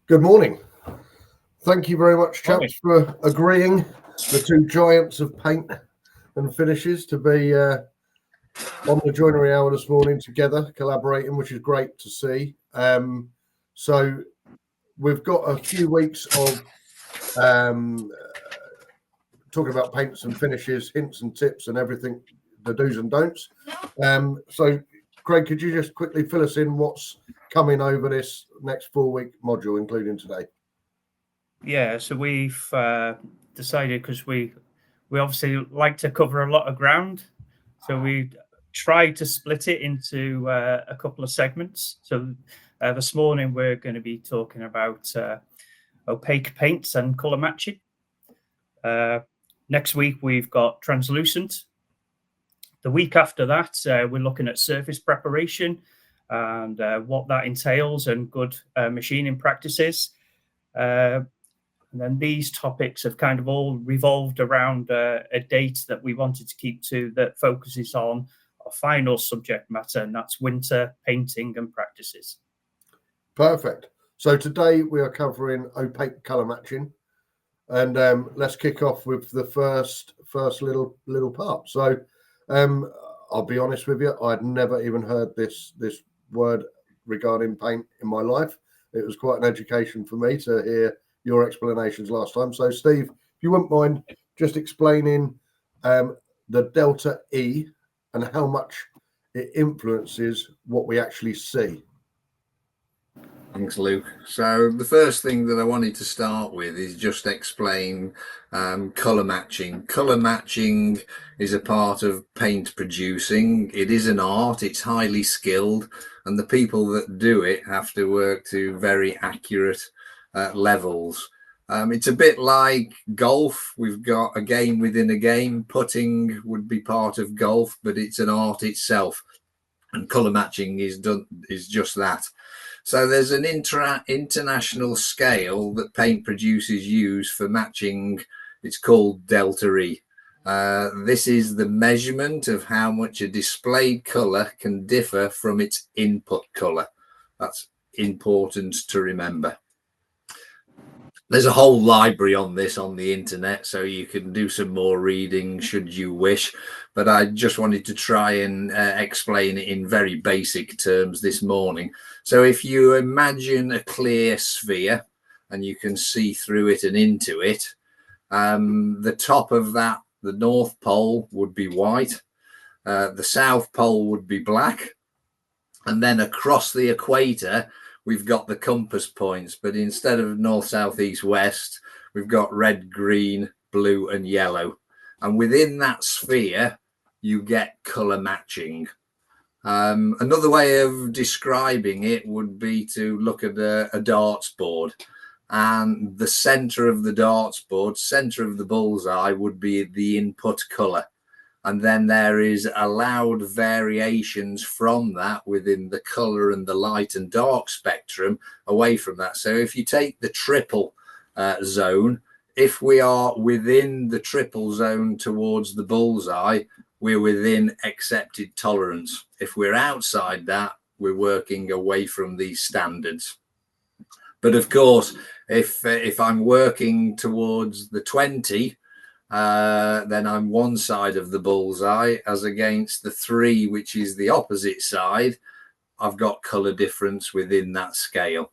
Good morning. Thank you very much, Morning. chaps, for agreeing, the two giants of paint and finishes, to be on the Joinery Hour this morning together, collaborating, which is great to see. So we've got a few weeks of talking about paints and finishes, hints and tips and everything, the do's and don'ts. So, Craig, could you just quickly fill us in what's coming over this next 4-week module, including today? Yeah, so we've decided, because we obviously like to cover a lot of ground, so we tried to split it into a couple of segments. So this morning we're going to be talking about opaque paints and color matching. Next week we've got translucent. The week after that we're looking at surface preparation and what that entails and good machining practices. And then these topics have kind of all revolved around a date that we wanted to keep to that focuses on our final subject matter, and that's winter painting and practices. Perfect. So today we are covering opaque colour matching, and let's kick off with the first little part. So I'll be honest with you, I'd never even heard this word regarding paint in my life. It was quite an education for me to hear your explanations last time. So Steve, if you wouldn't mind just explaining the delta E and how much it influences what we actually see. Thanks, Luke. So the first thing that I wanted to start with is just explain colour matching. Colour matching is a part of paint producing. It is an art, it's highly skilled, and the people that do it have to work to very accurate levels. It's a bit like golf. We've got a game within a game. Putting would be part of golf, but it's an art itself, and colour matching is just that. So there's an international scale that paint producers use for matching. It's called delta E. This is the measurement of how much a displayed colour can differ from its input colour. That's important to remember. There's a whole library on this on the internet, so you can do some more reading should you wish. But I just wanted to try and explain it in very basic terms this morning. So if you imagine a clear sphere and you can see through it and into it, the top of that, the North Pole, would be white. The South Pole would be black. And then across the equator, we've got the compass points, but instead of north, south, east, west, we've got red, green, blue, and yellow. And within that sphere, you get colour matching. Another way of describing it would be to look at a darts board, and the centre of the darts board, centre of the bullseye, would be the input colour. And then there is allowed variations from that within the colour and the light and dark spectrum away from that. So if you take the triple zone, if we are within the triple zone towards the bullseye, we're within accepted tolerance. If we're outside that, we're working away from these standards. But of course, if I'm working towards the 20, then I'm one side of the bullseye, as against the 3, which is the opposite side. I've got colour difference within that scale.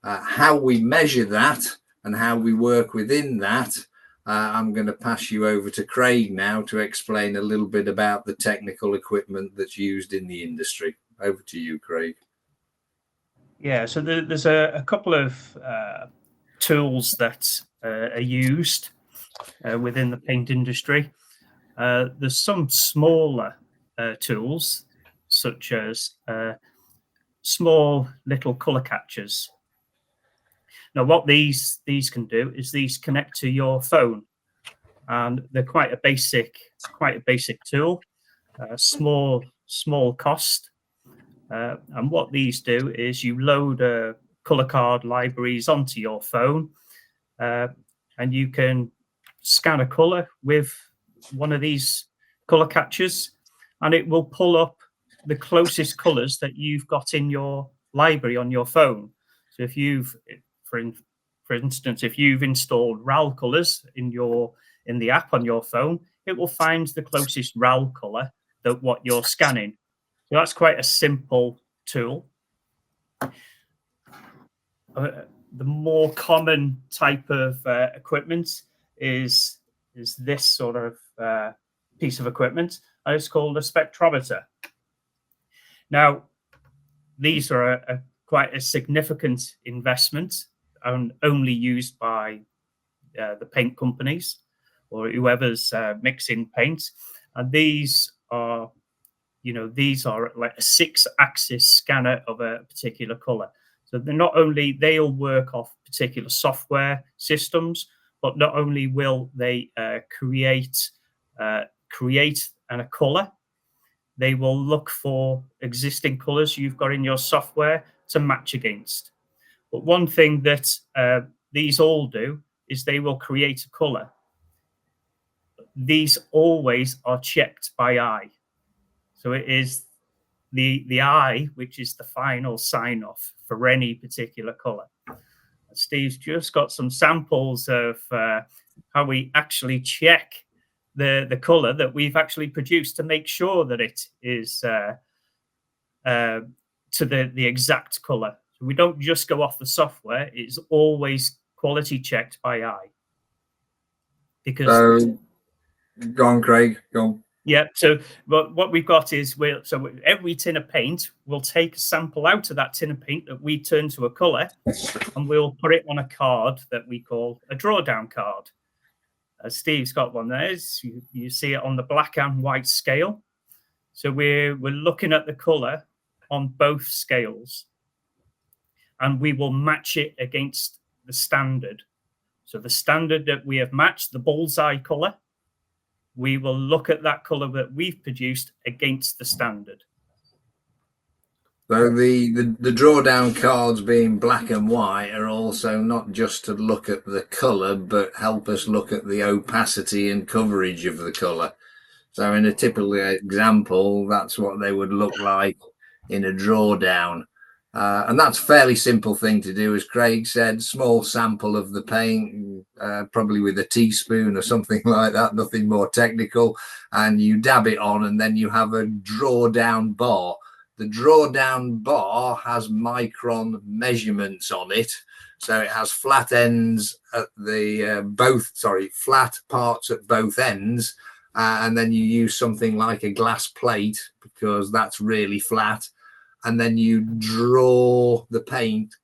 How we measure that and how we work within that, I'm going to pass you over to Craig now to explain a little bit about the technical equipment that's used in the industry. Over to you, Craig. Yeah, so there's a couple of tools that are used within the paint industry. There's some smaller tools, such as small little colour catchers. Now, what these can do is these connect to your phone, and they're quite a basic tool. Small cost, and what these do is you load colour card libraries onto your phone, and you can scan a colour with one of these colour catchers, and it will pull up the closest colours that you've got in your library on your phone. So if you've, for instance, if you've installed RAL colors in the app on your phone, it will find the closest RAL color that what you're scanning. So that's quite a simple tool. The more common type of equipment is this sort of piece of equipment, and it's called a spectrometer. Now, these are quite a significant investment and only used by the paint companies or whoever's mixing paint. And these are like a 6-axis scanner of a particular color. So they'll work off particular software systems, but not only will they create a color, they will look for existing colors you've got in your software to match against. But one thing that these all do is they will create a color. These always are checked by eye. So it is the eye which is the final sign off for any particular color. Steve's just got some samples of how we actually check the color that we've actually produced to make sure that it is to the exact color. So we don't just go off the software; it's always quality checked by eye. Because go on, Craig. Go on. Yeah. So what we've got is every tin of paint, we'll take a sample out of that tin of paint that we turn to a color, and we'll put it on a card that we call a drawdown card. Steve's got one there. You see it on the black and white scale. So we're looking at the color on both scales, and we will match it against the standard. So the standard that we have matched, the bullseye color, we will look at that color that we've produced against the standard. So the drawdown cards being black and white are also not just to look at the color, but help us look at the opacity and coverage of the color. So in a typical example, that's what they would look like in a drawdown. And that's a fairly simple thing to do. As Craig said, small sample of the paint, probably with a teaspoon or something like that, nothing more technical. And you dab it on, and then you have a drawdown bar. The drawdown bar has micron measurements on it. So it has flat ends at flat parts at both ends. And then you use something like a glass plate because that's really flat. And then you draw the paint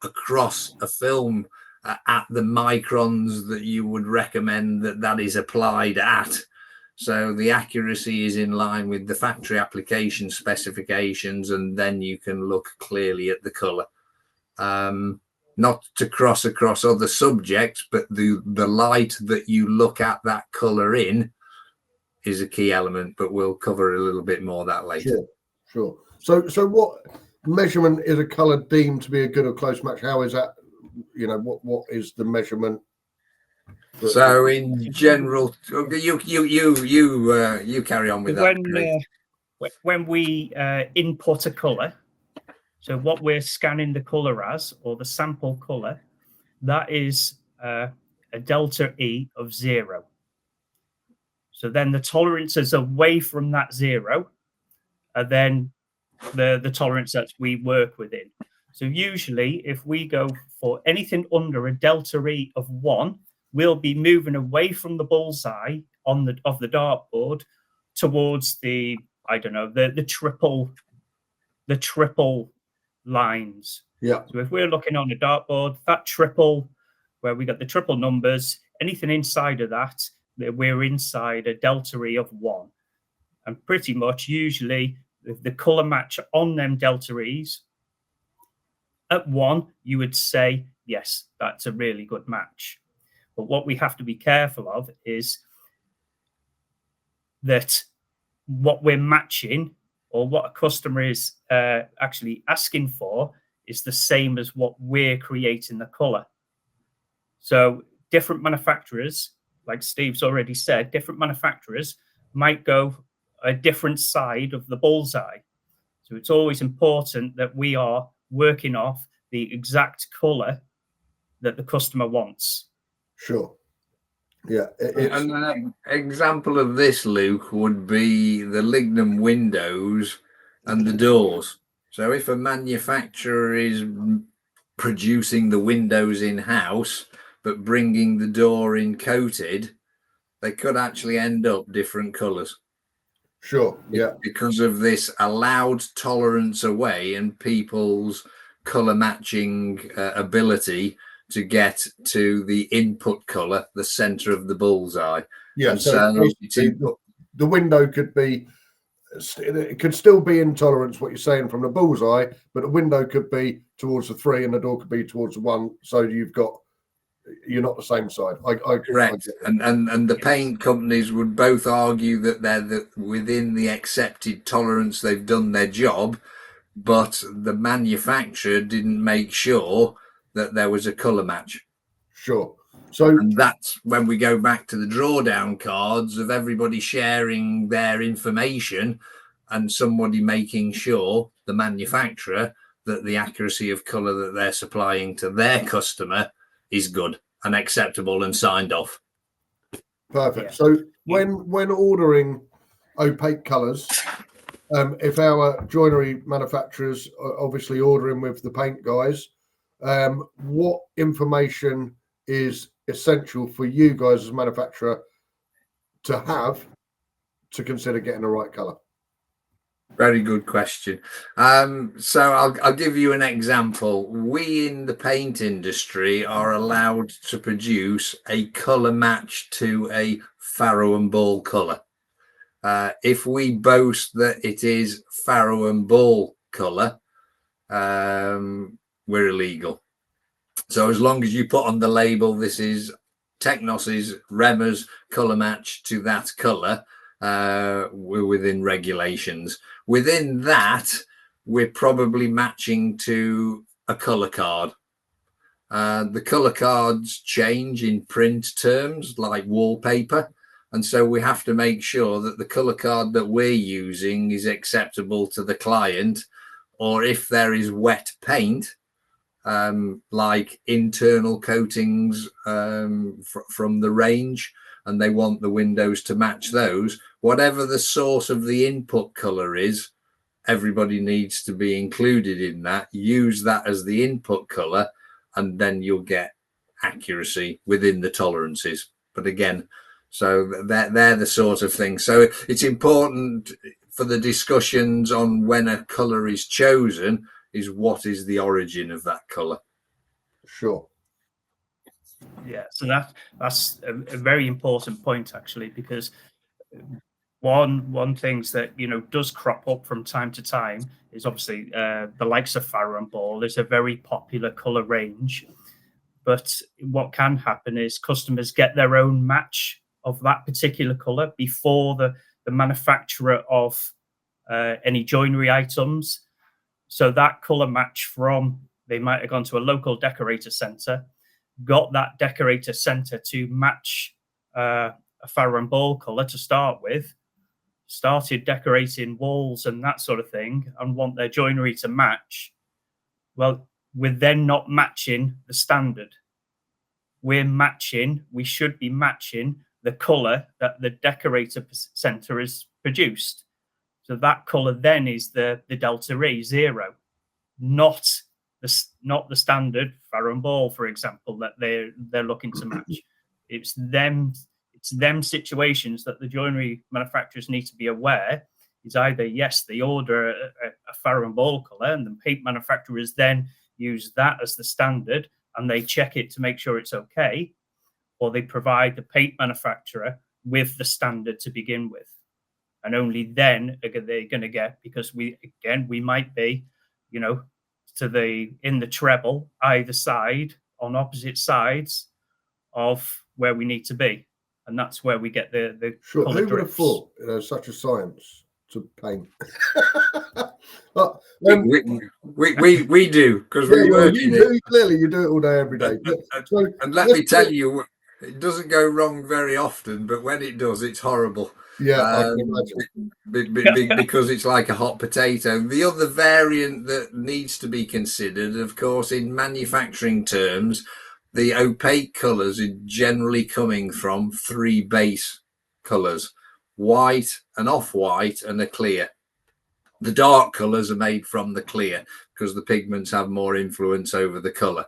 across a film at the microns that you would recommend that is applied at. So the accuracy is in line with the factory application specifications, and then you can look clearly at the color. Not to cross across other subjects, but the light that you look at that color in is a key element, but we'll cover a little bit more of that later. Sure. So what measurement is a color deemed to be a good or close match? How is that? What is the measurement? So in general, you carry on with that. When we input a color, so what we're scanning the color as, or the sample color, that is a delta E of 0. So then the tolerances away from that 0 are then the tolerance that we work within. So usually if we go for anything under a delta E of 1, we'll be moving away from the bullseye of the dartboard towards the triple lines. Yeah. So if we're looking on a dartboard, that triple, where we got the triple numbers, anything inside of that, we're inside a delta E of 1. And pretty much usually the color match on them delta E's at 1, you would say, yes, that's a really good match. But what we have to be careful of is that what we're matching, or what a customer is actually asking for, is the same as what we're creating the color. So different manufacturers, like Steve's already said, different manufacturers might go a different side of the bullseye. So it's always important that we are working off the exact color that the customer wants. Sure. Yeah. And an example of this, Luke, would be the lignum windows and the doors. So if a manufacturer is producing the windows in-house, but bringing the door in coated, they could actually end up different colours. Sure. Yeah. Because of this allowed tolerance away and people's colour matching ability to get to the input colour, the centre of the bullseye. Yeah. And So the window could be, it could still be in tolerance, what you're saying, from the bullseye, but the window could be towards the 3 and the door could be towards the 1. So you're not the same side. Correct. And the paint companies would both argue that they're within the accepted tolerance, they've done their job, but the manufacturer didn't make sure that there was a colour match. Sure. So, and that's when we go back to the drawdown cards of everybody sharing their information and somebody making sure, the manufacturer, that the accuracy of colour that they're supplying to their customer is good and acceptable and signed off. Perfect. So when ordering opaque colours, if our joinery manufacturers are obviously ordering with the paint guys, what information is essential for you guys as a manufacturer to have to consider getting the right colour? Very good question. So I'll give you an example. We in the paint industry are allowed to produce a colour match to a farrow and ball colour. If we boast that it is farrow and ball colour, we're illegal. So as long as you put on the label, this is Technos's Rema's colour match to that colour, we're within regulations. Within that, we're probably matching to a colour card. The colour cards change in print terms, like wallpaper. And so we have to make sure that the colour card that we're using is acceptable to the client, or if there is wet paint, like internal coatings from the range, and they want the windows to match those, whatever the source of the input colour is, everybody needs to be included in that. Use that as the input colour, and then you'll get accuracy within the tolerances. But again, so they're the sort of things. So it's important for the discussions on when a colour is chosen is what is the origin of that colour. Sure. Yeah, so that's a very important point, actually, because one things that does crop up from time to time is obviously the likes of farrow and ball is a very popular colour range, but what can happen is customers get their own match of that particular colour before the manufacturer of any joinery items. So that colour match they might have gone to a local decorator centre, got that decorator centre to match a farrow and ball colour to start with, started decorating walls and that sort of thing, and want their joinery to match. Well, we're then not matching the standard. We should be matching the colour that the decorator centre has produced. So that colour then is the Delta E 0, not the standard farrow and ball, for example, that they're looking to match. It's them situations that the joinery manufacturers need to be aware. Is either, yes, they order a farrow and ball colour, and the paint manufacturers then use that as the standard, and they check it to make sure it's okay, or they provide the paint manufacturer with the standard to begin with. And only then are they going to get, because we might be, in the treble, either side, on opposite sides of where we need to be. And that's where we get the sure. Who would have thought such a science to paint? we do, because we work in it. Clearly, you do it all day, every day. And let me tell you, it doesn't go wrong very often, but when it does, it's horrible. Yeah, I can imagine. Because it's like a hot potato. The other variant that needs to be considered, of course, in manufacturing terms, the opaque colours are generally coming from 3 base colours: white, an off-white, and a clear. The dark colours are made from the clear because the pigments have more influence over the colour.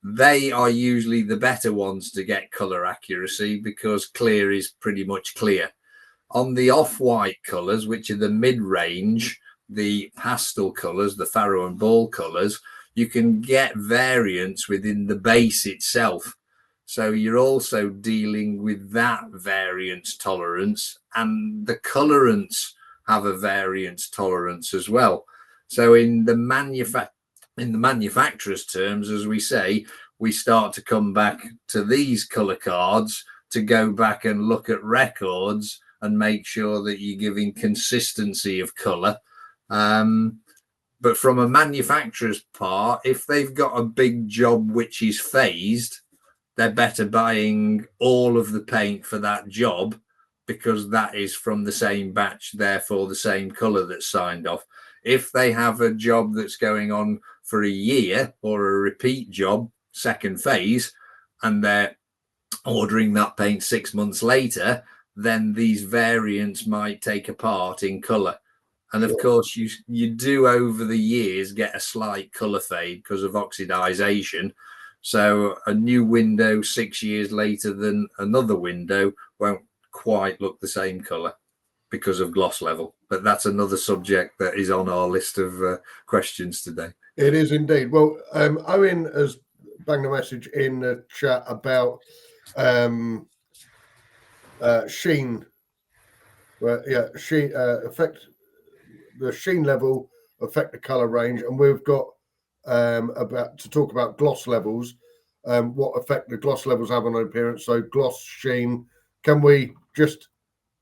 They are usually the better ones to get colour accuracy because clear is pretty much clear. On the off-white colours, which are the mid-range, the pastel colours, the farrow and ball colours, you can get variance within the base itself. So you're also dealing with that variance tolerance, and the colorants have a variance tolerance as well. So in the manufacturer's terms, as we say, we start to come back to these color cards to go back and look at records and make sure that you're giving consistency of color. But from a manufacturer's part, if they've got a big job which is phased, they're better buying all of the paint for that job because that is from the same batch, therefore the same color that's signed off. If they have a job that's going on for a year or a repeat job, second phase, and they're ordering that paint 6 months later, then these variants might take a part in color. And of course, you do over the years get a slight color fade because of oxidization. So a new window 6 years later than another window won't quite look the same color because of gloss level. But that's another subject that is on our list of questions today. It is indeed. Well, Owen has banged a message in the chat about sheen. Well, yeah, sheen affect the sheen level, affect the color range, and we've got about to talk about gloss levels, what effect the gloss levels have on appearance. So gloss, sheen. Can we just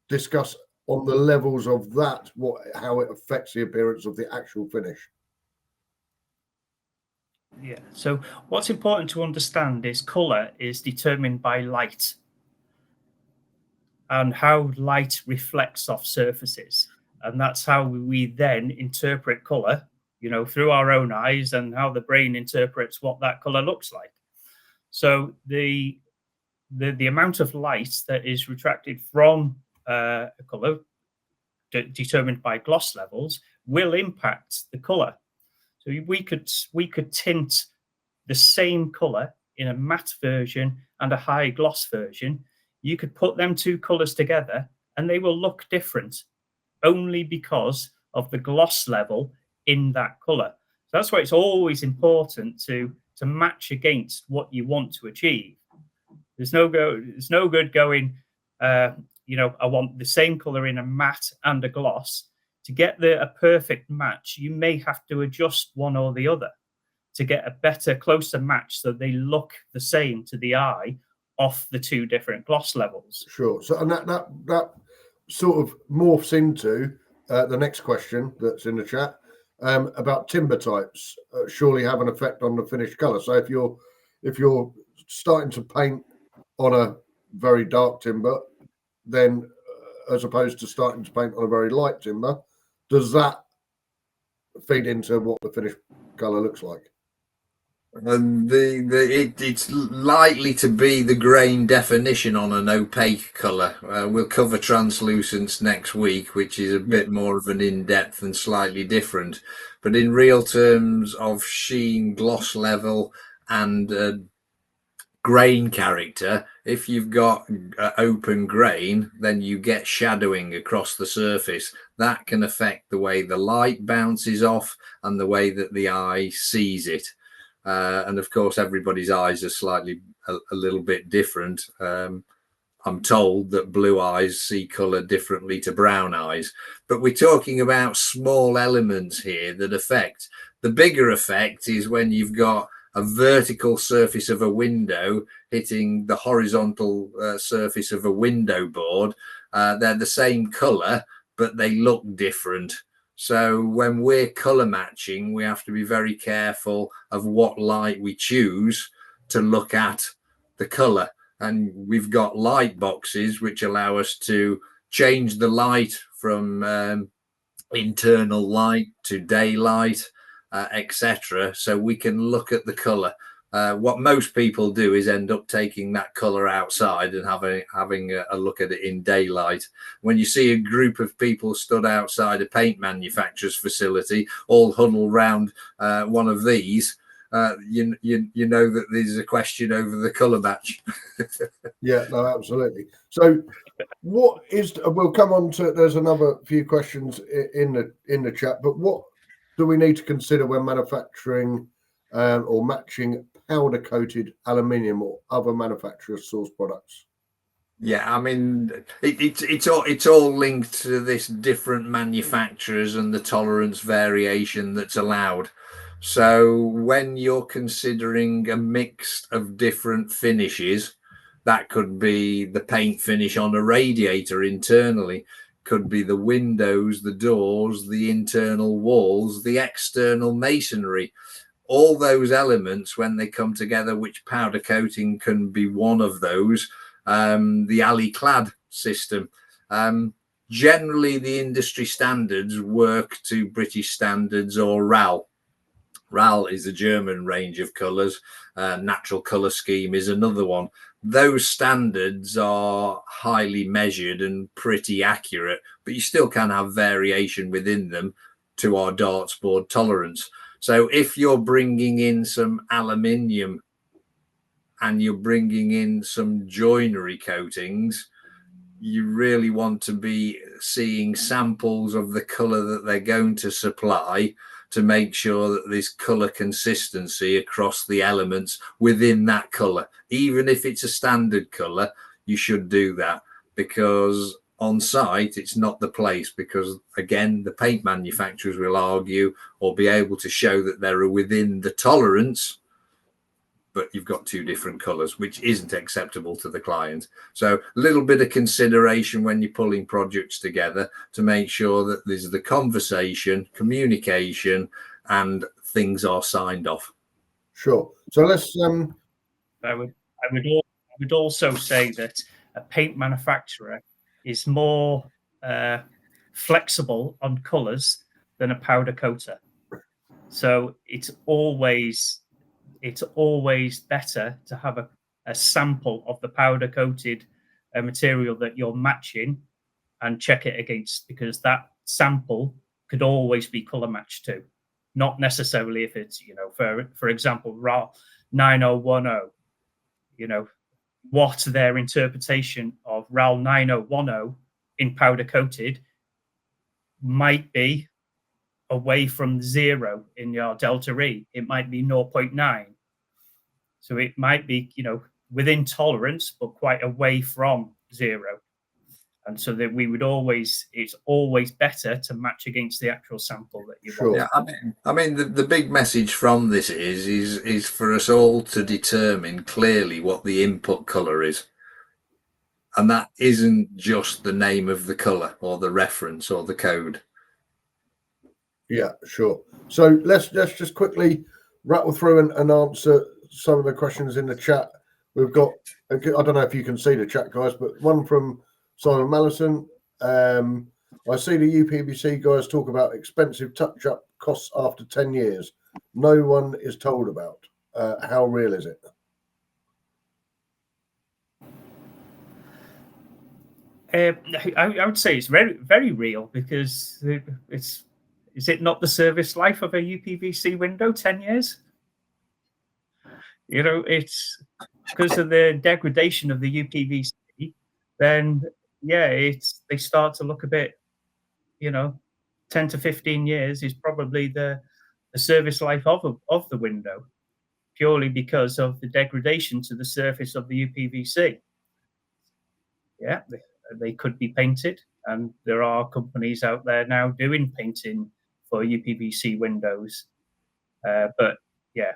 discuss on the levels of that, how it affects the appearance of the actual finish? Yeah. So what's important to understand is color is determined by light and how light reflects off surfaces. And that's how we then interpret color, through our own eyes, and how the brain interprets what that color looks like. So the amount of light that is retracted from a color determined by gloss levels will impact the color. So we could tint the same color in a matte version and a high gloss version. You could put them two colors together and they will look different only because of the gloss level in that color. So that's why it's always important to match against what you want to achieve. There's no good going, I want the same color in a matte and a gloss. To get a perfect match, you may have to adjust one or the other to get a better, closer match so they look the same to the eye off the two different gloss levels. Sure. So, and that sort of morphs into the next question that's in the chat about timber types. Surely have an effect on the finished color. So if you're starting to paint on a very dark timber, then as opposed to starting to paint on a very light timber, does that feed into what the finished color looks like? And it's likely to be the grain definition on an opaque color. We'll cover translucence next week, which is a bit more of an in-depth and slightly different. But in real terms of sheen, gloss level, and grain character, if you've got open grain, then you get shadowing across the surface. That can affect the way the light bounces off and the way that the eye sees it. And of course, everybody's eyes are slightly a little bit different. I'm told that blue eyes see color differently to brown eyes, but we're talking about small elements here that affect. The bigger effect is when you've got a vertical surface of a window hitting the horizontal surface of a window board. They're the same color, but they look different. So when we're color matching, we have to be very careful of what light we choose to look at the color. And we've got light boxes which allow us to change the light from internal light to daylight, etc. So we can look at the color. What most people do is end up taking that colour outside and having a look at it in daylight. When you see a group of people stood outside a paint manufacturer's facility, all huddled round one of these, you know that there's a question over the colour match. Yeah, no, absolutely. So, what is? We'll come on to. There's another few questions in the chat, but what do we need to consider when manufacturing or matching powder coated aluminium or other manufacturers' source products? Yeah, I mean, it's all linked to this different manufacturers and the tolerance variation that's allowed. So when you're considering a mix of different finishes, that could be the paint finish on a radiator internally, could be the windows, the doors, the internal walls, the external masonry. All those elements, when they come together, which powder coating can be one of those, the alley clad system. Generally, the industry standards work to British standards or RAL. RAL is a German range of colours. Natural colour scheme is another one. Those standards are highly measured and pretty accurate, but you still can have variation within them to our darts board tolerance. So if you're bringing in some aluminium and you're bringing in some joinery coatings, you really want to be seeing samples of the colour that they're going to supply to make sure that there's colour consistency across the elements within that colour. Even if it's a standard colour, you should do that, because on site it's not the place, because again, the paint manufacturers will argue or be able to show that they're within the tolerance, but you've got two different colours, which isn't acceptable to the client. So a little bit of consideration when you're pulling projects together to make sure that there's the conversation, communication, and things are signed off. Sure. So let's. I would also say that a paint manufacturer is more flexible on colours than a powder coater. So it's always better to have a sample of the powder coated material that you're matching and check it against, because that sample could always be color matched to. Not necessarily if it's, for example, RAL 9010, what their interpretation of RAL 9010 in powder coated might be away from 0 in your delta E. It might be 0.9. So it might be, within tolerance, but quite away from 0. And so that it's always better to match against the actual sample that you want. Yeah, I mean, the big message from this is for us all to determine clearly what the input color is. And that isn't just the name of the color or the reference or the code. Yeah, sure. So let's just quickly rattle through and answer some of the questions in the chat. We've got, I don't know if you can see the chat, guys, but one from Simon Mallison. I see the UPVC guys talk about expensive touch-up costs after 10 years. No one is told about. How real is it? I would say it's very, very real, because is it not the service life of a UPVC window, 10 years? It's because of the degradation of the UPVC, then they start to look a bit, 10 to 15 years is probably the service life of the window, purely because of the degradation to the surface of the UPVC. Yeah, they could be painted, and there are companies out there now doing painting for UPVC windows. But yeah,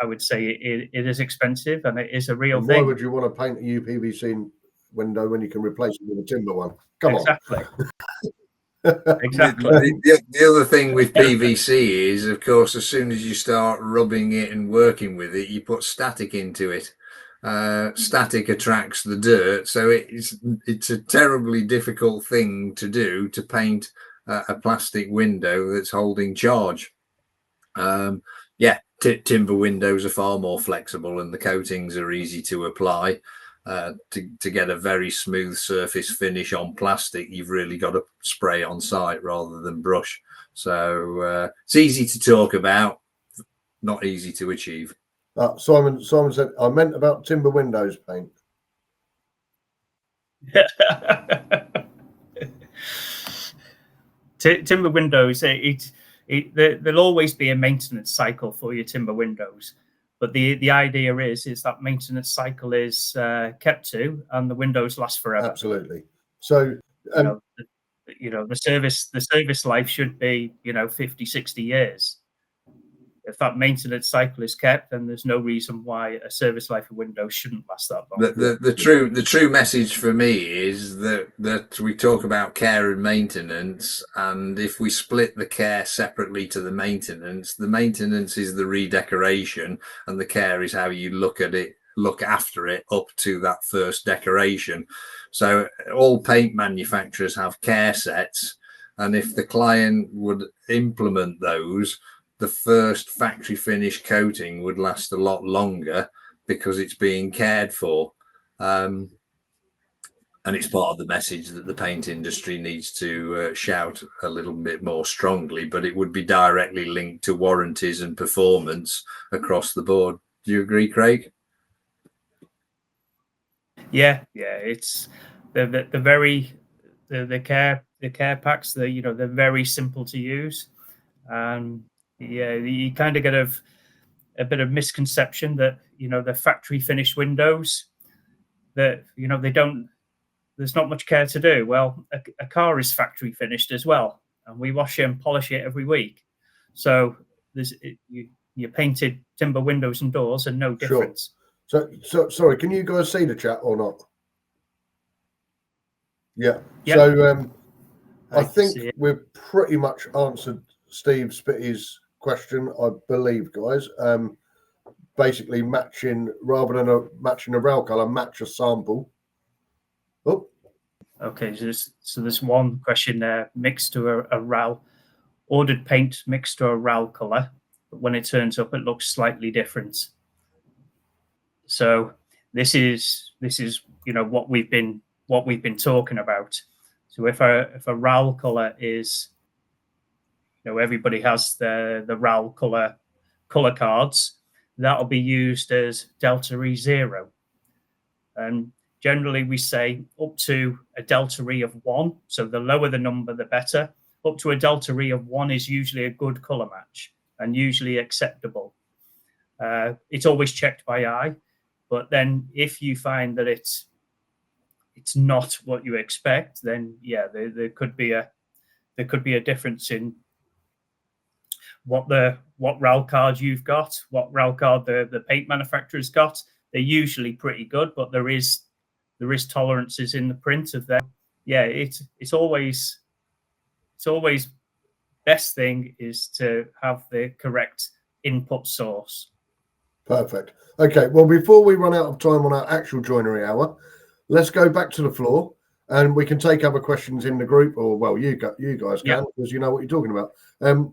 I would say it is expensive, and it is a real thing. Why would you want to paint a UPVC window when you can replace it with a timber one? Come on. Exactly. The other thing with PVC is, of course, as soon as you start rubbing it and working with it, you put static into it. Static attracts the dirt, so it's a terribly difficult thing to do, to paint a plastic window that's holding charge. timber windows are far more flexible, and the coatings are easy to apply. To get a very smooth surface finish on plastic, you've really got to spray on site rather than brush. So it's easy to talk about, not easy to achieve. Simon said, I meant about timber windows paint. Timber windows, there'll always be a maintenance cycle for your timber windows, but the idea is that maintenance cycle is kept to, and the windows last forever. Absolutely. So the service life should be 50, 60 years. If that maintenance cycle is kept, then there's no reason why a service life of Windows shouldn't last that long. The true message for me is that we talk about care and maintenance, and if we split the care separately to the maintenance is the redecoration, and the care is how you look at it, look after it up to that first decoration. So all paint manufacturers have care sets, and if the client would implement those, the first factory finish coating would last a lot longer because it's being cared for. And it's part of the message that the paint industry needs to shout a little bit more strongly, but it would be directly linked to warranties and performance across the board. Do you agree, Craig? Yeah, it's the care packs. They're very simple to use. You kind of get a bit of misconception that the factory finished windows, that they don't. There's not much care to do. Well, a car is factory finished as well, and we wash it and polish it every week. So your painted timber windows and doors are no difference. Sure. So sorry, can you guys see the chat or not? Yeah. Yep. So I think we've pretty much answered Steve Spitty's question, I believe, guys. Basically matching, rather than matching a rail color, match a sample. Oh. Okay, so there's one question there: mixed to a RAL, ordered paint mixed to a RAL color, but when it turns up, it looks slightly different. So this is what we've been talking about. So if a RAL color is, everybody has the RAL color cards, that'll be used as delta E0, and generally we say up to a delta E of 1. So the lower the number, the better. Up to a delta E of 1 is usually a good color match and usually acceptable. It's always checked by eye, but then if you find that it's not what you expect, then there could be a difference in what RAL card you've got, what RAL card the paint manufacturer's got. They're usually pretty good, but there is tolerances in the print of them. Yeah, it's always best thing is to have the correct input source. Perfect. Okay, well, before we run out of time on our actual joinery hour, let's go back to the floor, and we can take other questions in the group, or well, you guys can, because you know what you're talking about.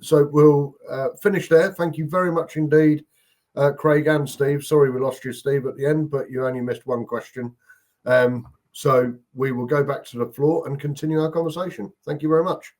So we'll finish there. Thank you very much indeed, Craig and Steve. Sorry we lost you, Steve, at the end, but you only missed one question. So we will go back to the floor and continue our conversation. Thank you very much.